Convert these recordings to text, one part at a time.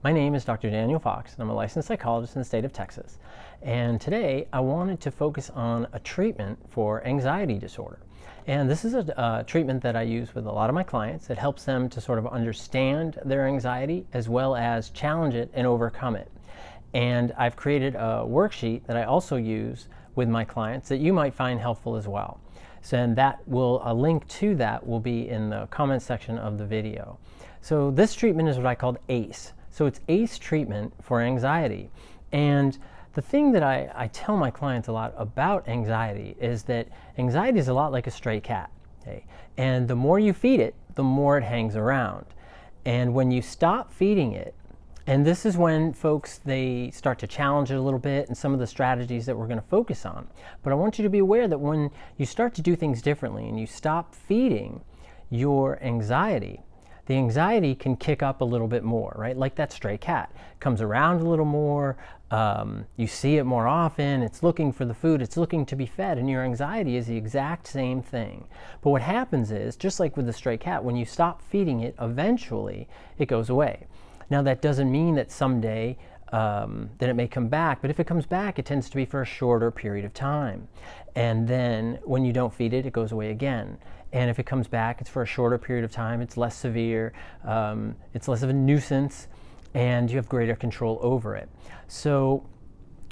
My name is Dr. Daniel Fox, and I'm a licensed psychologist in the state of Texas. And today I wanted to focus on a treatment for anxiety disorder. And this is a treatment that I use with a lot of my clients. It helps them to sort of understand their anxiety as well as challenge it and overcome it. And I've created a worksheet that I also use with my clients that you might find helpful as well. So, and a link to that will be in the comments section of the video. So this treatment is what I called ACE. So it's ACE treatment for anxiety. And the thing that I tell my clients a lot about anxiety is that anxiety is a lot like a stray cat. Okay? And the more you feed it, the more it hangs around. And when you stop feeding it, and this is when folks, they start to challenge it a little bit and some of the strategies that we're going to focus on. But I want you to be aware that when you start to do things differently and you stop feeding your anxiety, the anxiety can kick up a little bit more, right? Like that stray cat. It comes around a little more, you see it more often, it's looking for the food, it's looking to be fed, and your anxiety is the exact same thing. But what happens is, just like with the stray cat, when you stop feeding it, eventually it goes away. Now that doesn't mean that someday then it may come back, but if it comes back, it tends to be for a shorter period of time. And then when you don't feed it, it goes away again. And if it comes back, it's for a shorter period of time, it's less severe, it's less of a nuisance, and you have greater control over it. So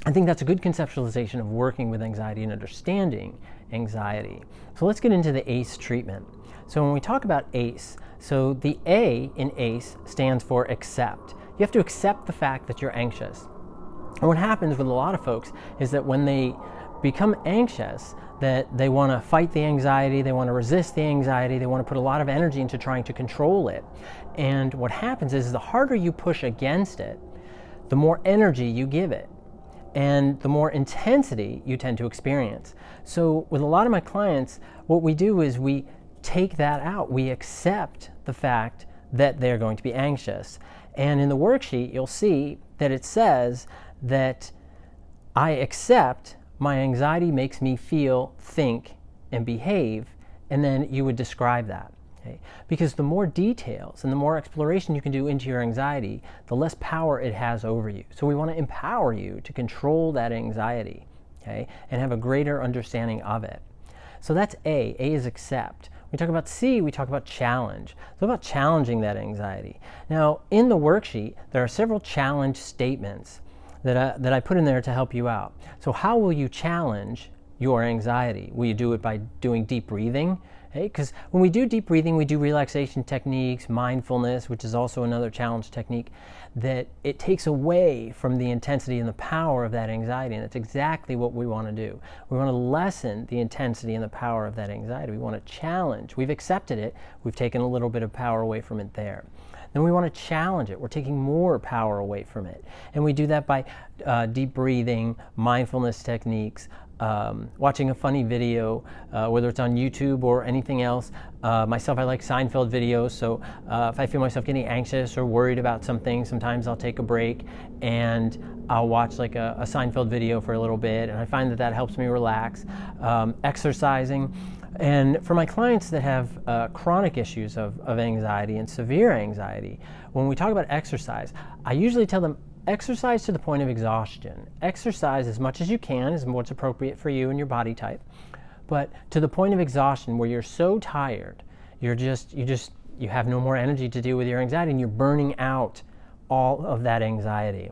I think that's a good conceptualization of working with anxiety and understanding anxiety. So let's get into the ACE treatment. So when we talk about ACE, so the A in ACE stands for accept. You have to accept the fact that you're anxious. And what happens with a lot of folks is that when they become anxious, that they want to fight the anxiety, they want to resist the anxiety, they want to put a lot of energy into trying to control it. And what happens is the harder you push against it, the more energy you give it, and the more intensity you tend to experience. So with a lot of my clients, what we do is we take that out. We accept the fact that they're going to be anxious. And in the worksheet, you'll see that it says that I accept my anxiety makes me feel, think, and behave, and then you would describe that. Okay? Because the more details and the more exploration you can do into your anxiety, the less power it has over you. So we want to empower you to control that anxiety, okay, and have a greater understanding of it. So that's A. A is accept. We talk about C, we talk about challenge. So about challenging that anxiety. Now, in the worksheet, there are several challenge statements that I put in there to help you out. So how will you challenge your anxiety? Will you do it by doing deep breathing? Because when we do deep breathing, we do relaxation techniques, mindfulness, which is also another challenge technique, that it takes away from the intensity and the power of that anxiety. And that's exactly what we want to do. We want to lessen the intensity and the power of that anxiety. We want to challenge. We've accepted it. We've taken a little bit of power away from it there. Then we want to challenge it. We're taking more power away from it. And we do that by deep breathing, mindfulness techniques, watching a funny video, whether it's on YouTube or anything else. Myself, I like Seinfeld videos, so if I feel myself getting anxious or worried about something, sometimes I'll take a break and I'll watch like a Seinfeld video for a little bit, and I find that helps me relax. Exercising. And for my clients that have chronic issues of anxiety and severe anxiety, when we talk about exercise, I usually tell them exercise to the point of exhaustion. Exercise as much as you can is what's appropriate for you and your body type, but to the point of exhaustion where you're so tired, you have no more energy to deal with your anxiety and you're burning out all of that anxiety.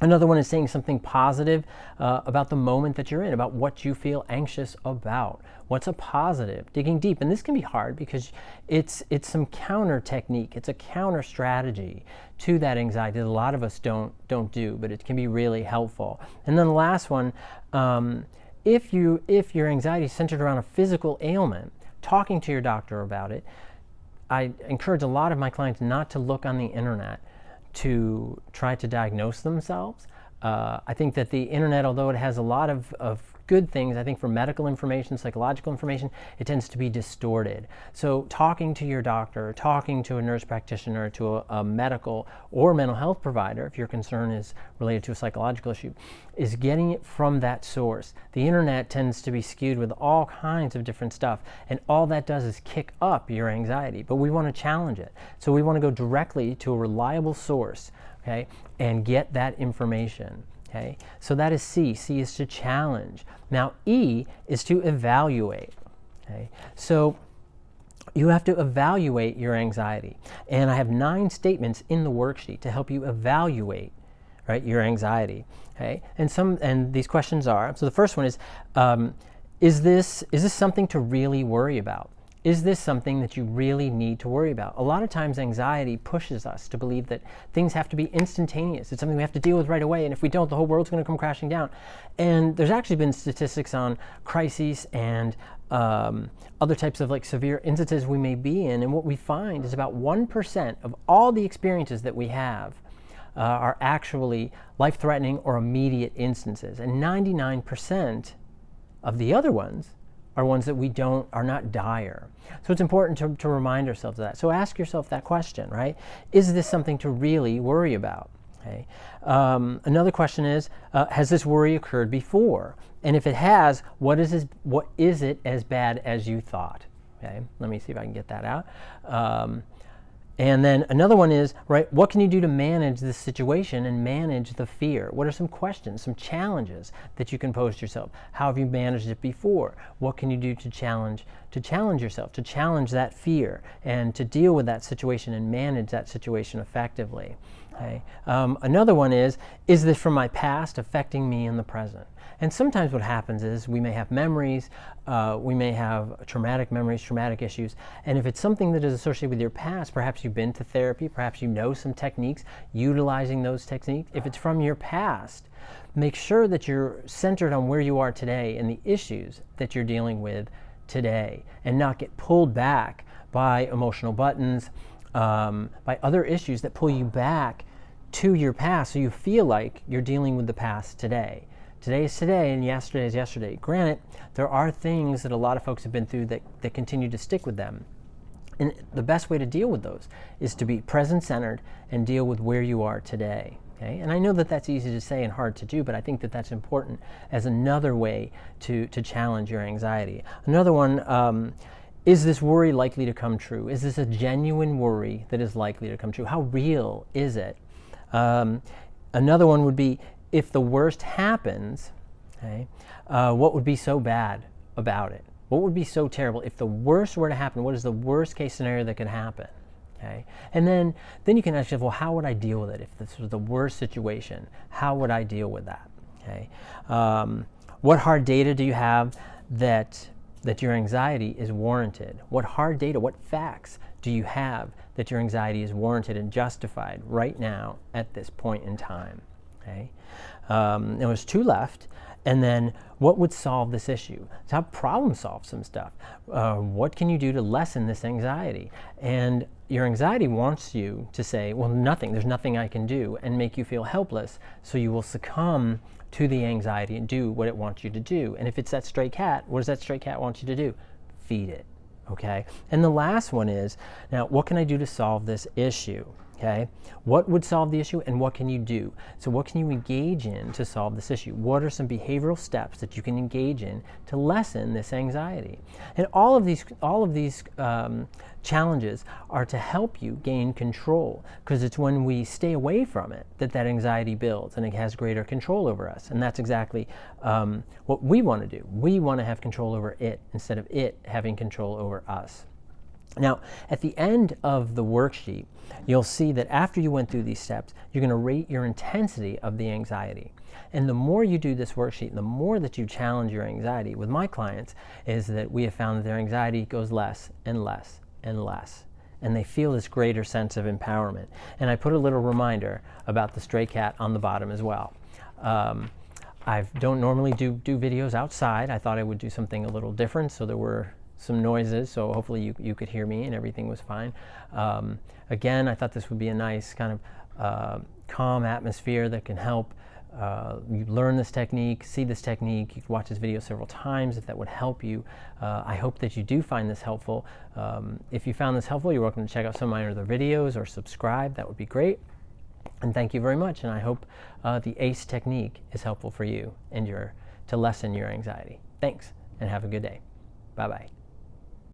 Another one is saying something positive about the moment that you're in, about what you feel anxious about. What's a positive? Digging deep. And this can be hard because it's some counter technique. It's a counter strategy to that anxiety that a lot of us don't do, but it can be really helpful. And then the last one, if your anxiety is centered around a physical ailment, talking to your doctor about it. I encourage a lot of my clients not to look on the internet to try to diagnose themselves. I think that the internet, although it has a lot of good things, I think for medical information, psychological information, it tends to be distorted. So talking to your doctor, talking to a nurse practitioner, to a medical or mental health provider, if your concern is related to a psychological issue, is getting it from that source. The internet tends to be skewed with all kinds of different stuff, and all that does is kick up your anxiety, but we want to challenge it. So we want to go directly to a reliable source. okay, and get that information. Okay, so that is C. C is to challenge. Now E is to evaluate. Okay, so you have to evaluate your anxiety, and I have 9 statements in the worksheet to help you evaluate, right, your anxiety. Okay, and these questions are, so the first one is this something to really worry about? Is this something that you really need to worry about? A lot of times anxiety pushes us to believe that things have to be instantaneous. It's something we have to deal with right away, and if we don't, the whole world's going to come crashing down. And there's actually been statistics on crises and other types of like severe instances we may be in, and what we find is about 1% of all the experiences that we have are actually life-threatening or immediate instances, and 99% of the other ones are ones that are not dire. So it's important to remind ourselves of that. So ask yourself that question, right? Is this something to really worry about? Okay. Another question is, has this worry occurred before? And if it has, what is it as bad as you thought? Okay. Let me see if I can get that out. And then another one is, right, what can you do to manage this situation and manage the fear? What are some questions, some challenges that you can pose to yourself? How have you managed it before? What can you do to challenge yourself, to challenge that fear and to deal with that situation and manage that situation effectively? Okay. Another one is this from my past affecting me in the present? And sometimes what happens is we may have memories, we may have traumatic memories, traumatic issues, and if it's something that is associated with your past, perhaps you've been to therapy, perhaps you know some techniques, utilizing those techniques. If it's from your past, make sure that you're centered on where you are today and the issues that you're dealing with today, and not get pulled back by emotional buttons, by other issues that pull you back to your past, so you feel like you're dealing with the past today. Today is today and yesterday is yesterday. Granted, there are things that a lot of folks have been through that continue to stick with them. And the best way to deal with those is to be present-centered and deal with where you are today. Okay? And I know that that's easy to say and hard to do, but I think that that's important as another way to challenge your anxiety. Another one, is this worry likely to come true? Is this a genuine worry that is likely to come true? How real is it? Another one would be, if the worst happens, okay, what would be so bad about it? What would be so terrible if the worst were to happen? What is the worst case scenario that could happen? Okay, and then you can ask yourself, well, how would I deal with it if this was the worst situation? How would I deal with that? Okay, what hard data do you have that your anxiety is warranted? What hard data, what facts do you have that your anxiety is warranted and justified right now at this point in time? Okay. There was 2 left, and then what would solve this issue? So how problem solve some stuff. What can you do to lessen this anxiety? And your anxiety wants you to say, well, nothing, there's nothing I can do, and make you feel helpless, so you will succumb to the anxiety and do what it wants you to do. And if it's that stray cat, what does that stray cat want you to do? Feed it. Okay. And the last one is, now what can I do to solve this issue? Okay, what would solve the issue and what can you do? So what can you engage in to solve this issue? What are some behavioral steps that you can engage in to lessen this anxiety? And all of these challenges are to help you gain control, because it's when we stay away from it that anxiety builds and it has greater control over us. And that's exactly what we want to do. We want to have control over it instead of it having control over us. Now, at the end of the worksheet, you'll see that after you went through these steps, you're going to rate your intensity of the anxiety. And the more you do this worksheet, the more that you challenge your anxiety with my clients, is that we have found that their anxiety goes less and less and less. And they feel this greater sense of empowerment. And I put a little reminder about the stray cat on the bottom as well. I don't normally do videos outside. I thought I would do something a little different, so there were some noises, so hopefully you could hear me and everything was fine. Again, I thought this would be a nice kind of calm atmosphere that can help you learn this technique, see this technique. You can watch this video several times if that would help you. I hope that you do find this helpful. If you found this helpful, you're welcome to check out some of my other videos or subscribe. That would be great. And thank you very much, and I hope the ACE technique is helpful for you and to lessen your anxiety. Thanks, and have a good day. Bye-bye.